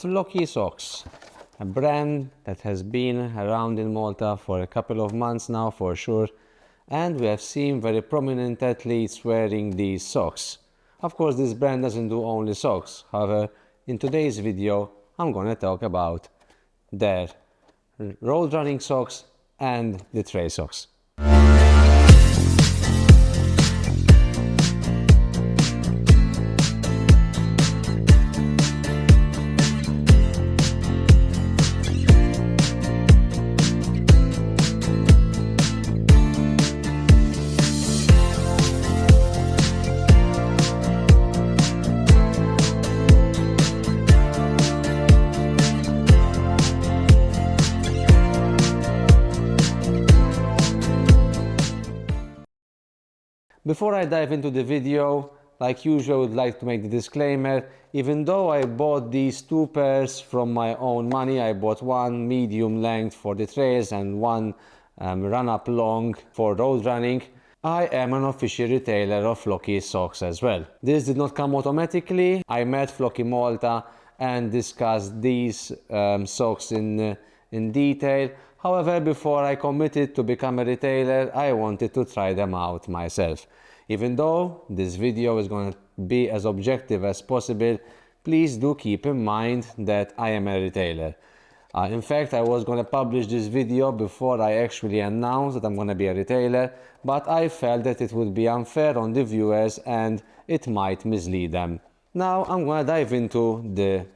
Floky socks, a brand that has been around in Malta for a couple of months now for sure, and we have seen very prominent athletes wearing these socks. Of course, this brand doesn't do only socks. However, in today's video I'm gonna talk about their road running socks and the trail socks. Before I dive into the video, like usual, I would like to make the disclaimer. Even though I bought these two pairs from my own money, I bought one medium length for the trails and one run-up long for road running, I am an official retailer of Floky socks as well. This did not come automatically. I met Floky Malta and discussed these socks in detail. However, before I committed to become a retailer, I wanted to try them out myself. Even though this video is going to be as objective as possible, please do keep in mind that I am a retailer. In fact, I was going to publish this video before I actually announced that I'm going to be a retailer, but I felt that it would be unfair on the viewers and it might mislead them. Now I'm going to dive into the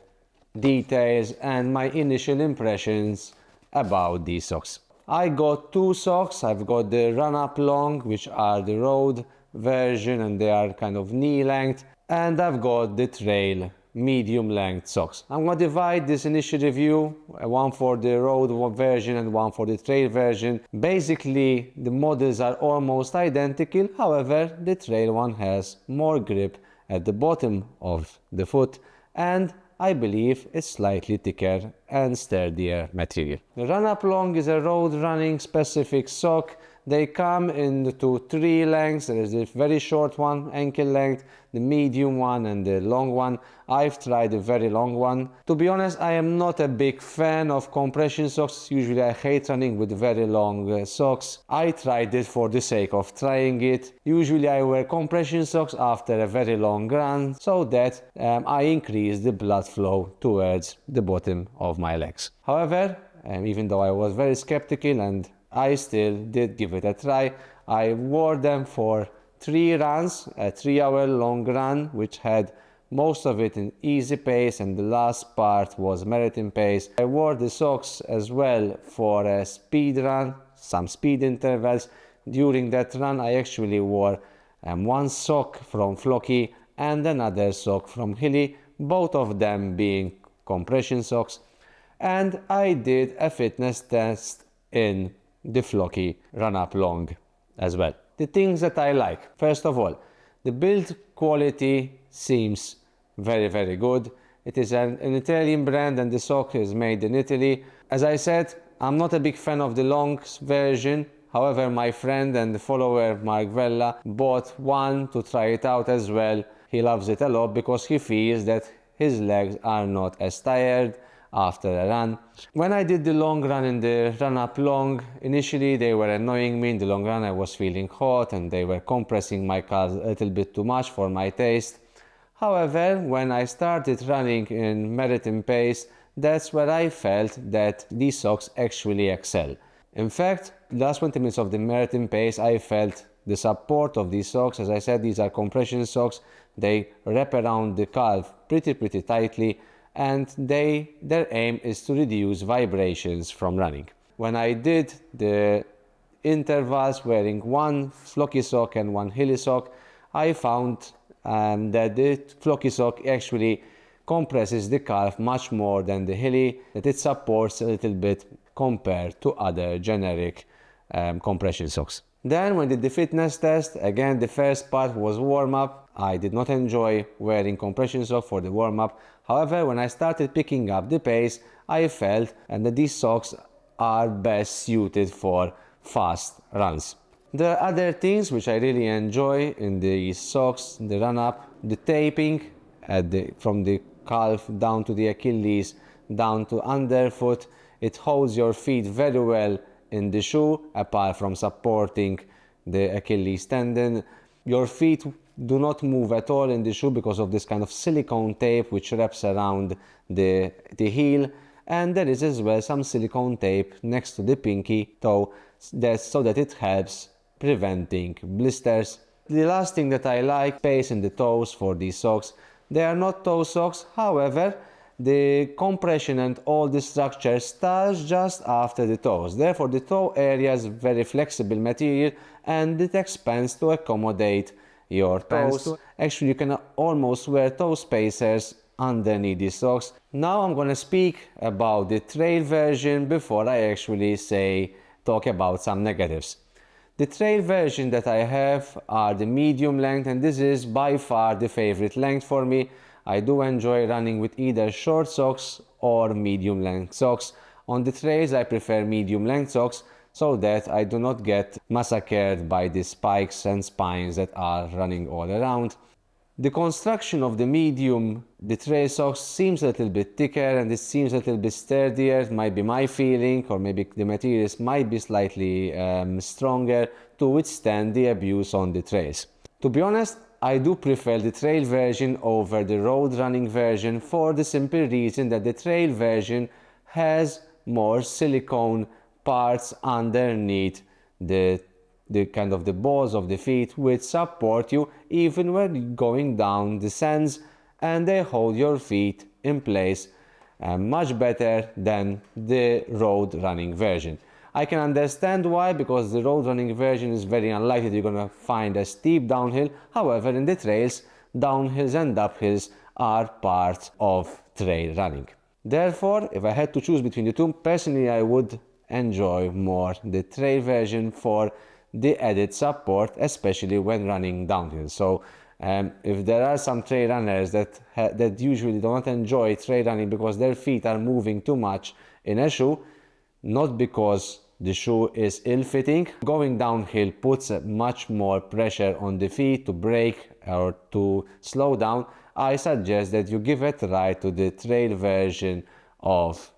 details and my initial impressions about these socks. I got two socks. I've got the run-up long, which are the road version and they are kind of knee length, and I've got the trail medium length socks. I'm going to divide this initial review, one for the road version and one for the trail version. Basically the models are almost identical, however the trail one has more grip at the bottom of the foot and I believe it's slightly thicker and sturdier material. The run-up long is a road running specific sock. They come into three lengths. There is a very short one, ankle length, the medium one and the long one. I've tried the very long one. To be honest, I am not a big fan of compression socks. Usually I hate running with very long socks. I tried it for the sake of trying it. Usually I wear compression socks after a very long run so that I increase the blood flow towards the bottom of my legs. However, even though I was very skeptical and I still did give it a try, I wore them for 3 runs, a 3-hour long run, which had most of it in easy pace and the last part was marathon pace. I wore the socks as well for a speed run, some speed intervals. During that run I actually wore one sock from Floky and another sock from Hilly, both of them being compression socks, and I did a fitness test in the Floky run-up long as well. The things that I like, first of all, the build quality seems very good. It is an Italian brand and the sock is made in Italy. As I said, I'm not a big fan of the long version. However, my friend and follower Mark Vella bought one to try it out as well. He loves it a lot because he feels that his legs are not as tired after a run. When I did the long run in the run-up long, initially they were annoying me. In the long run I was feeling hot and they were compressing my calves a little bit too much for my taste. However, when I started running in marathon pace, that's where I felt that these socks actually excel. In fact, the last 20 minutes of the marathon pace I felt the support of these socks. As I said, these are compression socks. They wrap around the calf pretty tightly, and their aim is to reduce vibrations from running. When I did the intervals wearing one Floky sock and one Hilly sock, I found that the Floky sock actually compresses the calf much more than the Hilly, that it supports a little bit compared to other generic compression socks. Then when I did the fitness test, again the first part was warm-up. I did not enjoy wearing compression socks for the warm-up. However, when I started picking up the pace, I felt that these socks are best suited for fast runs. There are other things which I really enjoy in these socks, the run-up, the taping from the calf, down to the Achilles, down to underfoot. It holds your feet very well in the shoe, apart from supporting the Achilles tendon. Your feet do not move at all in the shoe because of this kind of silicone tape which wraps around the heel, and there is as well some silicone tape next to the pinky toe so that it helps preventing blisters. The last thing that I like, space in the toes for these socks. They are not toe socks, however, the compression and all the structure starts just after the toes. Therefore, the toe area is very flexible material and it expands to accommodate your toes. Actually, you can almost wear toe spacers underneath these socks. Now I'm gonna speak about the trail version before I actually talk about some negatives. The trail version that I have are the medium length, and this is by far the favorite length for me. I do enjoy running with either short socks or medium length socks. On the trails I prefer medium length socks so that I do not get massacred by the spikes and spines that are running all around. The construction of the trail socks seems a little bit thicker and it seems a little bit sturdier. It might be my feeling, or maybe the materials might be slightly stronger to withstand the abuse on the trails. To be honest, I do prefer the trail version over the road running version for the simple reason that the trail version has more silicone parts underneath the kind of the balls of the feet which support you even when going down the sands, and they hold your feet in place much better than the road running version. I can understand why, because the road running version is very unlikely you're gonna find a steep downhill. However, in the trails, downhills and uphills are part of trail running. Therefore, if I had to choose between the two, personally I would enjoy more the trail version for the added support, especially when running downhill. So if there are some trail runners that usually do not enjoy trail running because their feet are moving too much in a shoe, not because the shoe is ill-fitting, going downhill puts much more pressure on the feet to brake or to slow down, I suggest that you give a try to the trail version of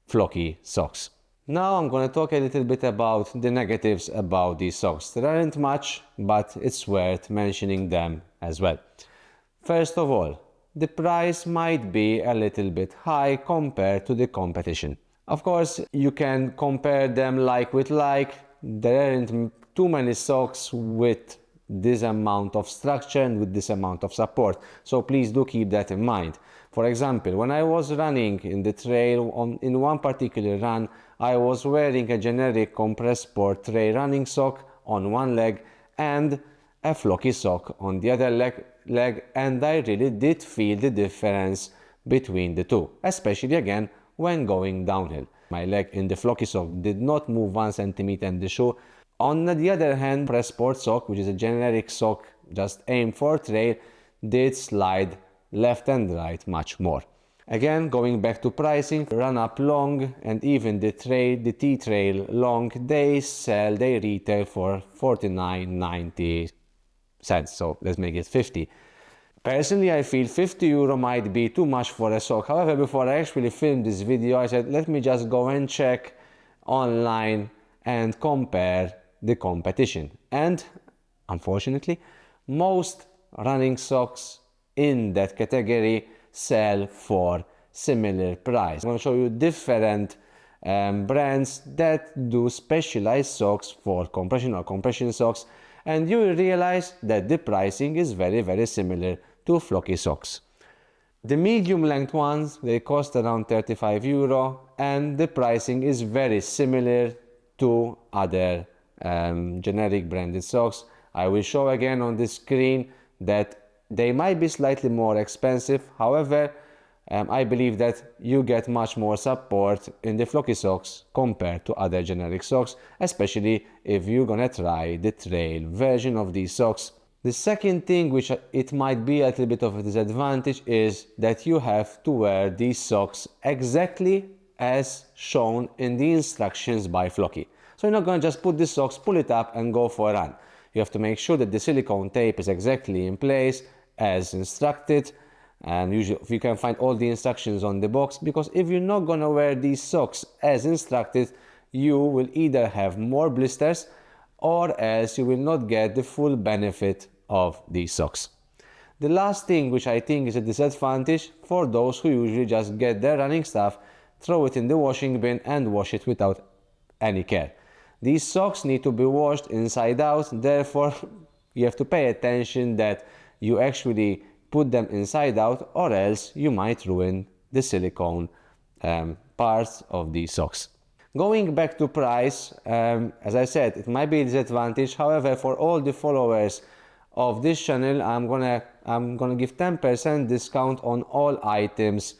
Floky socks. Now I'm going to talk a little bit about the negatives about these socks. There aren't much, but it's worth mentioning them as well. First of all, the price might be a little bit high compared to the competition. Of course, you can compare them like with like. There aren't too many socks with this amount of structure and with this amount of support, so please do keep that in mind. For example, when I was running in the trail in one particular run, I was wearing a generic compressed sport trail running sock on one leg and a Floky sock on the other leg, and I really did feel the difference between the two, especially again when going downhill. My leg in the Floky sock did not move 1 centimeter in the shoe. On the other hand, press sport sock, which is a generic sock just aimed for trail, did slide left and right much more. Again, going back to pricing, run up long and even the T-Trail long, they retail for 49.90 cents, so let's make it 50. Personally, I feel €50 might be too much for a sock. However, before I actually filmed this video, I said, let me just go and check online and compare the competition. And unfortunately, most running socks in that category sell for similar price. I'm going to show you different brands that do specialized socks for compression or compression socks, and you will realize that the pricing is very, very similar to Floky socks. The medium length ones, they cost around €35, and the pricing is very similar to other generic branded socks. I will show again on the screen that they might be slightly more expensive. However, I believe that you get much more support in the Floky socks compared to other generic socks, especially if you're gonna try the trail version of these socks. The second thing which it might be a little bit of a disadvantage is that you have to wear these socks exactly as shown in the instructions by Floky. So you're not going to just put the socks, pull it up and go for a run. You have to make sure that the silicone tape is exactly in place as instructed, and usually you can find all the instructions on the box, because if you're not gonna wear these socks as instructed, you will either have more blisters or else you will not get the full benefit of these socks. The last thing, which I think is a disadvantage for those who usually just get their running stuff, throw it in the washing bin and wash it without any care. These socks need to be washed inside out, therefore you have to pay attention that you actually put them inside out, or else you might ruin the silicone parts of these socks. Going back to price, as I said, it might be a disadvantage. However, for all the followers of this channel, I'm gonna give 10% discount on all items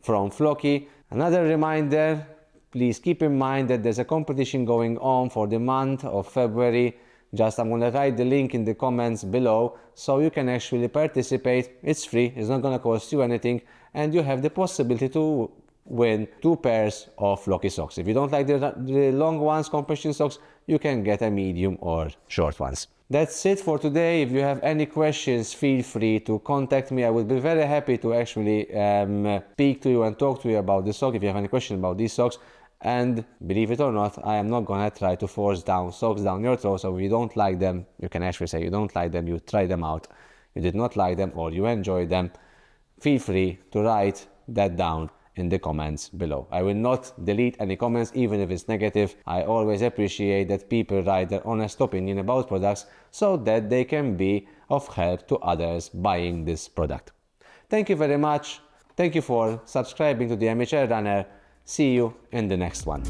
from Floky. Another reminder, please keep in mind that there's a competition going on for the month of February. I'm gonna write the link in the comments below, so you can actually participate. It's free, it's not gonna cost you anything, and you have the possibility to win 2 pairs of Floky socks. If you don't like the long ones, compression socks, you can get a medium or short ones. That's it for today. If you have any questions, feel free to contact me. I would be very happy to actually speak to you and talk to you about the sock if you have any questions about these socks. And believe it or not, I am not gonna try to force down socks down your throat. So if you don't like them, you can actually say you don't like them, you try them out, you did not like them, or you enjoy them. Feel free to write that down in the comments below. I will not delete any comments, even if it's negative. I always appreciate that people write their honest opinion about products so that they can be of help to others buying this product. Thank you very much. Thank you for subscribing to the Amateur Runner. See you in the next one.